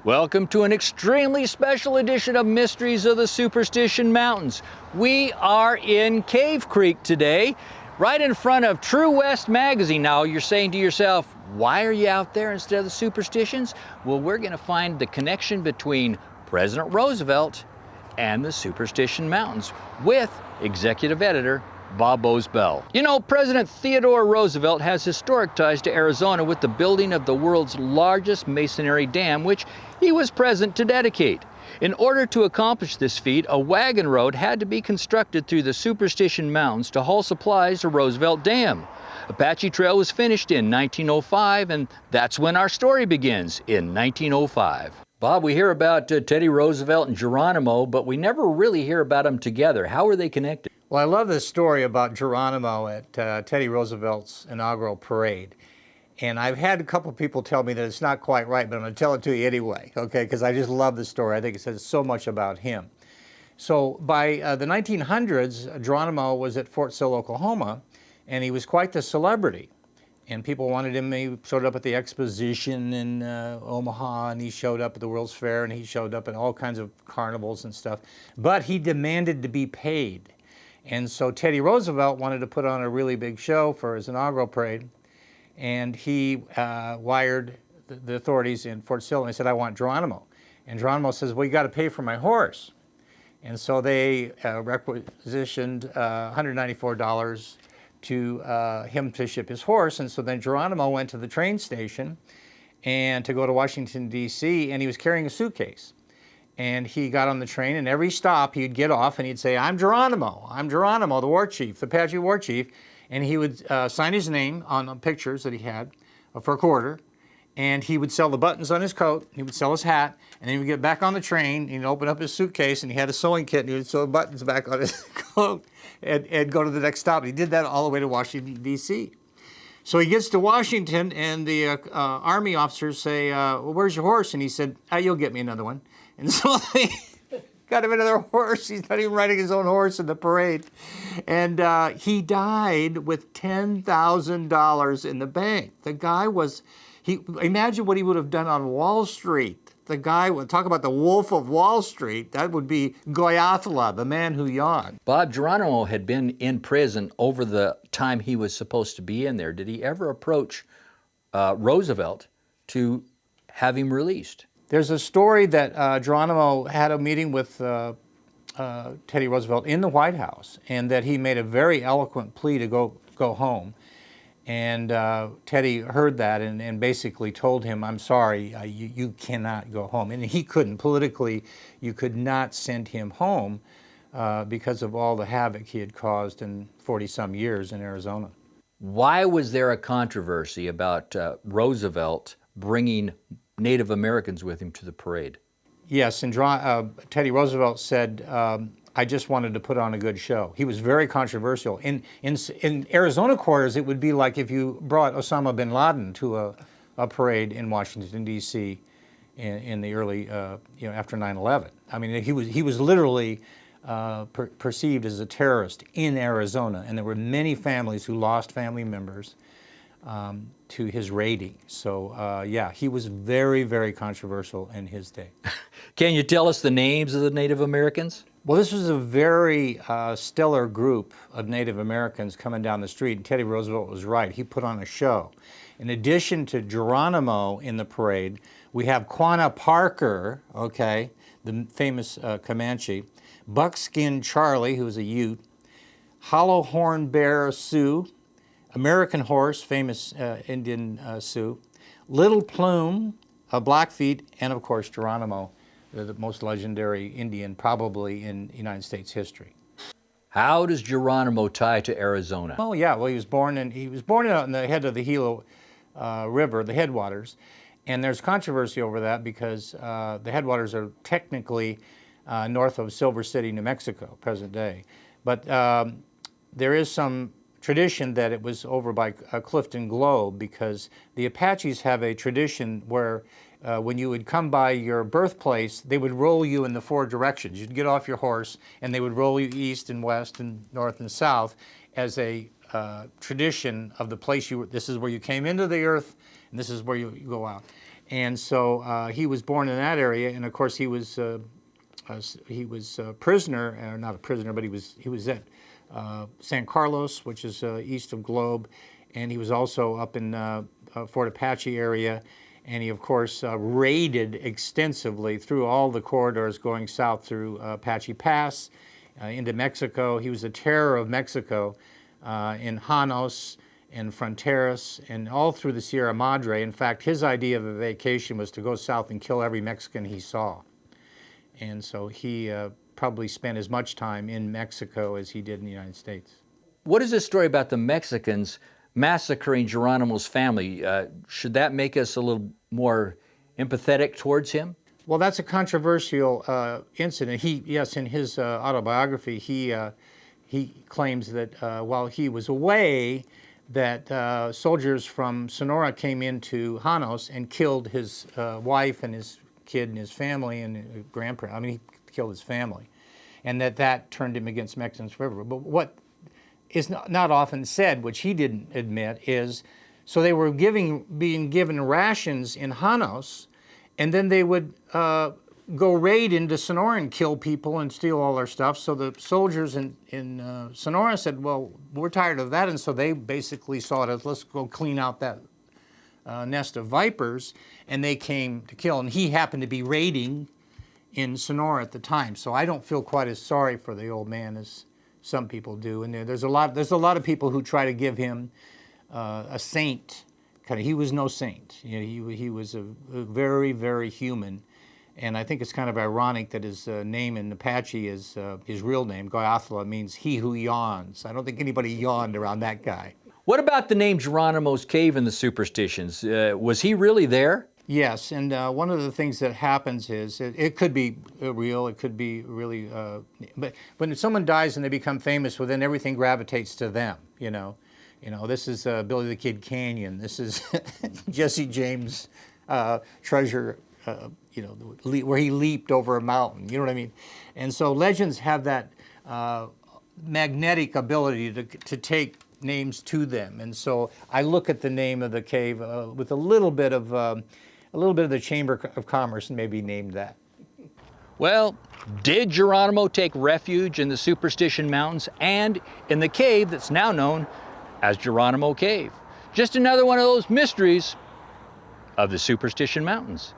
Welcome to an extremely special edition of Mysteries of the Superstition Mountains. We are in Cave Creek today, right in front of True West magazine. Now you're saying to yourself, why are you out there instead of the Superstitions? Well, we're going to find the connection between President Roosevelt and the Superstition Mountains with executive editor Boze Bell. You know, President Theodore Roosevelt has historic ties to Arizona with the building of the world's largest masonry dam, which he was present to dedicate. In order to accomplish this feat, a wagon road had to be constructed through the Superstition Mountains to haul supplies to Roosevelt Dam. Apache Trail was finished in 1905, and that's when our story begins, in 1905. Bob, we hear about Teddy Roosevelt and Geronimo, but we never really hear about them together. How are they connected? Well, I love this story about Geronimo at Teddy Roosevelt's inaugural parade. And I've had a couple people tell me that it's not quite right, but I'm going to tell it to you anyway, okay? Because I just love the story. I think it says so much about him. So by the 1900s, Geronimo was at Fort Sill, Oklahoma, and he was quite the celebrity. And people wanted him. He showed up at the exposition in Omaha, and he showed up at the World's Fair, and he showed up at all kinds of carnivals and stuff. But he demanded to be paid. And so Teddy Roosevelt wanted to put on a really big show for his inaugural parade, and he wired the authorities in Fort Sill, and he said, I want Geronimo. And Geronimo says, well, you got to pay for my horse. And so they requisitioned $194 to him to ship his horse. And so then Geronimo went to the train station and to go to Washington, D.C., and he was carrying a suitcase. And he got on the train, and every stop he'd get off and he'd say, I'm Geronimo, the war chief, the Apache war chief. And he would sign his name on pictures that he had for a quarter. And he would sell the buttons on his coat, he would sell his hat, and then he would get back on the train, and he'd open up his suitcase, and he had a sewing kit, and he would sew the buttons back on his coat and go to the next stop. He did that all the way to Washington, D.C. So he gets to Washington, and the Army officers say, well, where's your horse? And he said, you'll get me another one. And so they got him another horse. He's not even riding his own horse in the parade. And he died with $10,000 in the bank. The guy was, imagine what he would have done on Wall Street. The guy would talk about the Wolf of Wall Street. That would be Goyathala, the man who yawned. Bob, Geronimo had been in prison over the time he was supposed to be in there. Did he ever approach Roosevelt to have him released? There's a story that Geronimo had a meeting with Teddy Roosevelt in the White House, and that he made a very eloquent plea to go home. And Teddy heard that and basically told him, I'm sorry, you cannot go home. And he couldn't. Politically, you could not send him home because of all the havoc he had caused in 40-some years in Arizona. Why was there a controversy about Roosevelt bringing Native Americans with him to the parade? Yes, and Teddy Roosevelt said, I just wanted to put on a good show. He was very controversial. In Arizona quarters, it would be like if you brought Osama bin Laden to a parade in Washington, D.C. in the early, after 9/11. I mean, he was literally perceived as a terrorist in Arizona, and there were many families who lost family members to his raiding. So, yeah, he was very, very controversial in his day. Can you tell us the names of the Native Americans? Well, this was a very stellar group of Native Americans coming down the street, and Teddy Roosevelt was right. He put on a show. In addition to Geronimo in the parade, we have Quanah Parker, okay, the famous Comanche, Buckskin Charlie, who was a Ute, Hollow Horn Bear Sioux, American Horse, famous Indian Sioux, Little Plume, Blackfeet, and of course Geronimo, the most legendary Indian probably in United States history. How does Geronimo tie to Arizona? Oh yeah, well he was born out in the head of the Gila River, the headwaters, and there's controversy over that because the headwaters are technically north of Silver City, New Mexico, present day, but there is some tradition that it was over by Clifton Globe, because the Apaches have a tradition where when you would come by your birthplace, they would roll you in the four directions. You'd get off your horse, and they would roll you east and west and north and south as a tradition of the place this is where you came into the earth, and this is where you go out. And so he was born in that area, and of course he was a prisoner, or not a prisoner, but he was at San Carlos, which is east of Globe, and he was also up in Fort Apache area, and he of course raided extensively through all the corridors going south through Apache Pass into Mexico. He was the terror of Mexico in Janos and Fronteras and all through the Sierra Madre. In fact, his idea of a vacation was to go south and kill every Mexican he saw. And so he probably spent as much time in Mexico as he did in the United States. What is this story about the Mexicans massacring Geronimo's family? Should that make us a little more empathetic towards him? Well, that's a controversial incident. Yes, in his autobiography, he claims that while he was away, that soldiers from Sonora came into Janos and killed his wife and his kid and his family and his grandparents. I mean, he killed his family, and that turned him against Mexicans forever. But what is not often said, which he didn't admit, is so they were being given rations in Janos, and then they would go raid into Sonora and kill people and steal all their stuff. So the soldiers in Sonora said, well, we're tired of that, and so they basically saw it as, let's go clean out that nest of vipers, and they came to kill. And he happened to be raiding in Sonora at the time, so I don't feel quite as sorry for the old man as some people do. And there's a lot of people who try to give him a saint. He was no saint. You know, he was a very, very human. And I think it's kind of ironic that his name in Apache is his real name, Goyathla, means he who yawns. I don't think anybody yawned around that guy. What about the name Geronimo's Cave in the Superstitions? Was he really there? Yes, and one of the things that happens is it could be real, it could be really, but when someone dies and they become famous, well, then everything gravitates to them, you know. This is Billy the Kid Canyon. This is Jesse James' treasure, where he leaped over a mountain. You know what I mean? And so legends have that magnetic ability to take names to them. And so I look at the name of the cave with a little bit of the Chamber of Commerce and maybe named that. Well, did Geronimo take refuge in the Superstition Mountains and in the cave that's now known as Geronimo Cave? Just another one of those mysteries of the Superstition Mountains.